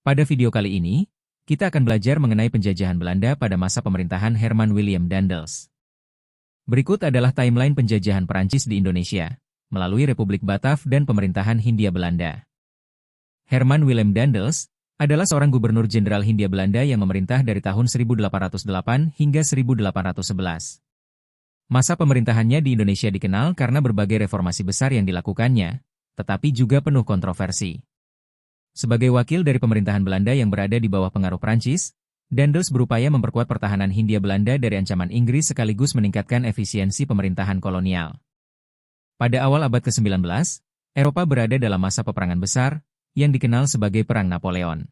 Pada video kali ini, kita akan belajar mengenai penjajahan Belanda pada masa pemerintahan Herman Willem Daendels. Berikut adalah timeline penjajahan Perancis di Indonesia, melalui Republik Batav dan pemerintahan Hindia Belanda. Herman Willem Daendels adalah seorang gubernur jenderal Hindia Belanda yang memerintah dari tahun 1808 hingga 1811. Masa pemerintahannya di Indonesia dikenal karena berbagai reformasi besar yang dilakukannya, tetapi juga penuh kontroversi. Sebagai wakil dari pemerintahan Belanda yang berada di bawah pengaruh Prancis, Daendels berupaya memperkuat pertahanan Hindia Belanda dari ancaman Inggris sekaligus meningkatkan efisiensi pemerintahan kolonial. Pada awal abad ke-19, Eropa berada dalam masa peperangan besar, yang dikenal sebagai Perang Napoleon.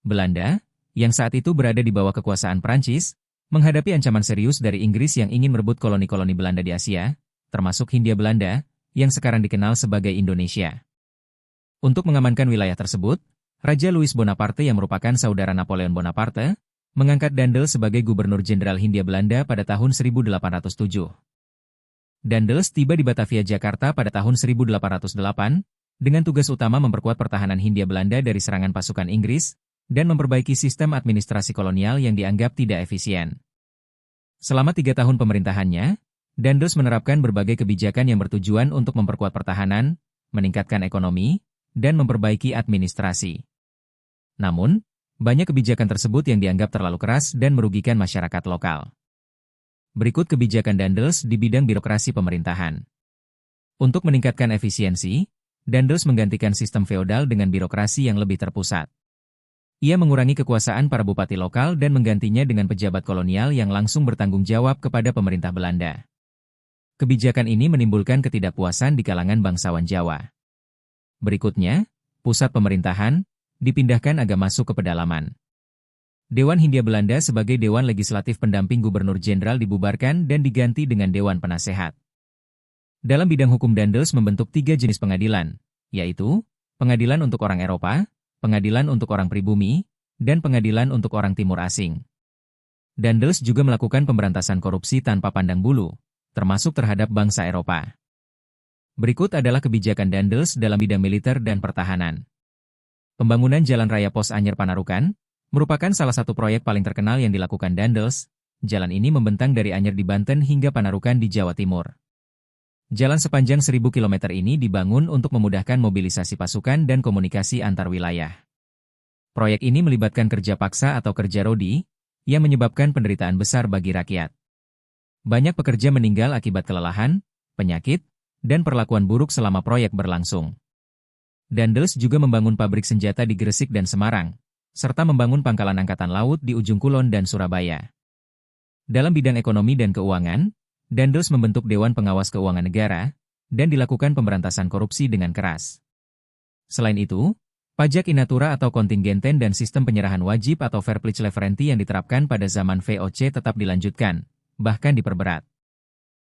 Belanda, yang saat itu berada di bawah kekuasaan Prancis, menghadapi ancaman serius dari Inggris yang ingin merebut koloni-koloni Belanda di Asia, termasuk Hindia Belanda, yang sekarang dikenal sebagai Indonesia. Untuk mengamankan wilayah tersebut, Raja Louis Bonaparte yang merupakan saudara Napoleon Bonaparte, mengangkat Daendels sebagai gubernur jenderal Hindia Belanda pada tahun 1807. Daendels tiba di Batavia, Jakarta pada tahun 1808, dengan tugas utama memperkuat pertahanan Hindia Belanda dari serangan pasukan Inggris, dan memperbaiki sistem administrasi kolonial yang dianggap tidak efisien. Selama 3 tahun pemerintahannya, Daendels menerapkan berbagai kebijakan yang bertujuan untuk memperkuat pertahanan, meningkatkan ekonomi, dan memperbaiki administrasi. Namun, banyak kebijakan tersebut yang dianggap terlalu keras dan merugikan masyarakat lokal. Berikut kebijakan Daendels di bidang birokrasi pemerintahan. Untuk meningkatkan efisiensi, Daendels menggantikan sistem feodal dengan birokrasi yang lebih terpusat. Ia mengurangi kekuasaan para bupati lokal dan menggantinya dengan pejabat kolonial yang langsung bertanggung jawab kepada pemerintah Belanda. Kebijakan ini menimbulkan ketidakpuasan di kalangan bangsawan Jawa. Berikutnya, pusat pemerintahan dipindahkan agak masuk ke pedalaman. Dewan Hindia Belanda sebagai Dewan Legislatif Pendamping Gubernur Jenderal dibubarkan dan diganti dengan Dewan Penasehat. Dalam bidang hukum, Daendels membentuk 3 jenis pengadilan, yaitu pengadilan untuk orang Eropa, pengadilan untuk orang pribumi, dan pengadilan untuk orang Timur Asing. Daendels juga melakukan pemberantasan korupsi tanpa pandang bulu, termasuk terhadap bangsa Eropa. Berikut adalah kebijakan Daendels dalam bidang militer dan pertahanan. Pembangunan Jalan Raya Pos Anyer Panarukan merupakan salah satu proyek paling terkenal yang dilakukan Daendels. Jalan ini membentang dari Anyer di Banten hingga Panarukan di Jawa Timur. Jalan sepanjang 1000 km ini dibangun untuk memudahkan mobilisasi pasukan dan komunikasi antar wilayah. Proyek ini melibatkan kerja paksa atau kerja rodi, yang menyebabkan penderitaan besar bagi rakyat. Banyak pekerja meninggal akibat kelelahan, penyakit, dan perlakuan buruk selama proyek berlangsung. Daendels juga membangun pabrik senjata di Gresik dan Semarang, serta membangun pangkalan angkatan laut di Ujung Kulon dan Surabaya. Dalam bidang ekonomi dan keuangan, Daendels membentuk Dewan Pengawas Keuangan Negara, dan dilakukan pemberantasan korupsi dengan keras. Selain itu, pajak inatura atau kontingenten dan sistem penyerahan wajib atau Verplichtleverenti yang diterapkan pada zaman VOC tetap dilanjutkan, bahkan diperberat.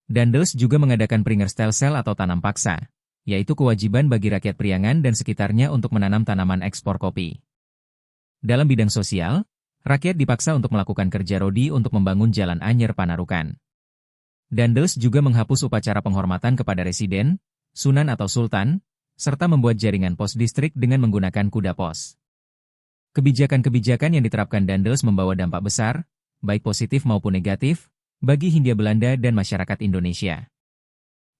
Daendels juga mengadakan Pringerstelsel atau tanam paksa, yaitu kewajiban bagi rakyat Priangan dan sekitarnya untuk menanam tanaman ekspor kopi. Dalam bidang sosial, rakyat dipaksa untuk melakukan kerja rodi untuk membangun Jalan Anyer Panarukan. Daendels juga menghapus upacara penghormatan kepada residen, sunan atau sultan, serta membuat jaringan pos distrik dengan menggunakan kuda pos. Kebijakan-kebijakan yang diterapkan Daendels membawa dampak besar, baik positif maupun negatif, bagi Hindia Belanda dan masyarakat Indonesia.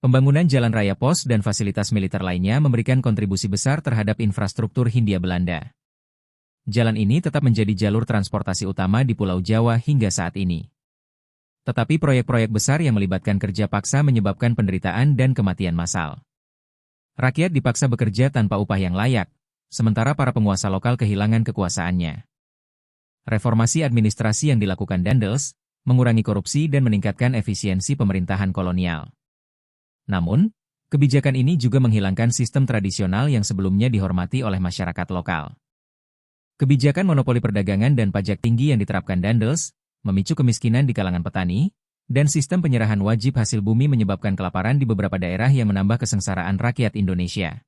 Pembangunan jalan raya pos dan fasilitas militer lainnya memberikan kontribusi besar terhadap infrastruktur Hindia Belanda. Jalan ini tetap menjadi jalur transportasi utama di Pulau Jawa hingga saat ini. Tetapi proyek-proyek besar yang melibatkan kerja paksa menyebabkan penderitaan dan kematian massal. Rakyat dipaksa bekerja tanpa upah yang layak, sementara para penguasa lokal kehilangan kekuasaannya. Reformasi administrasi yang dilakukan Daendels mengurangi korupsi dan meningkatkan efisiensi pemerintahan kolonial. Namun, kebijakan ini juga menghilangkan sistem tradisional yang sebelumnya dihormati oleh masyarakat lokal. Kebijakan monopoli perdagangan dan pajak tinggi yang diterapkan Daendels memicu kemiskinan di kalangan petani, dan sistem penyerahan wajib hasil bumi menyebabkan kelaparan di beberapa daerah yang menambah kesengsaraan rakyat Indonesia.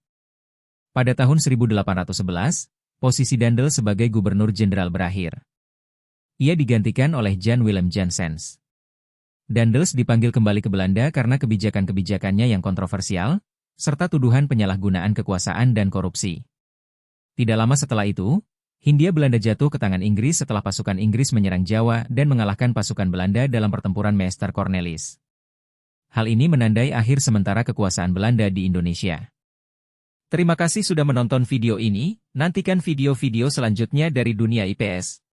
Pada tahun 1811, posisi Daendels sebagai gubernur jenderal berakhir. Ia digantikan oleh Jan Willem Janssens. Daendels dipanggil kembali ke Belanda karena kebijakan-kebijakannya yang kontroversial, serta tuduhan penyalahgunaan kekuasaan dan korupsi. Tidak lama setelah itu, Hindia Belanda jatuh ke tangan Inggris setelah pasukan Inggris menyerang Jawa dan mengalahkan pasukan Belanda dalam pertempuran Meester Cornelis. Hal ini menandai akhir sementara kekuasaan Belanda di Indonesia. Terima kasih sudah menonton video ini, nantikan video-video selanjutnya dari Dunia IPS.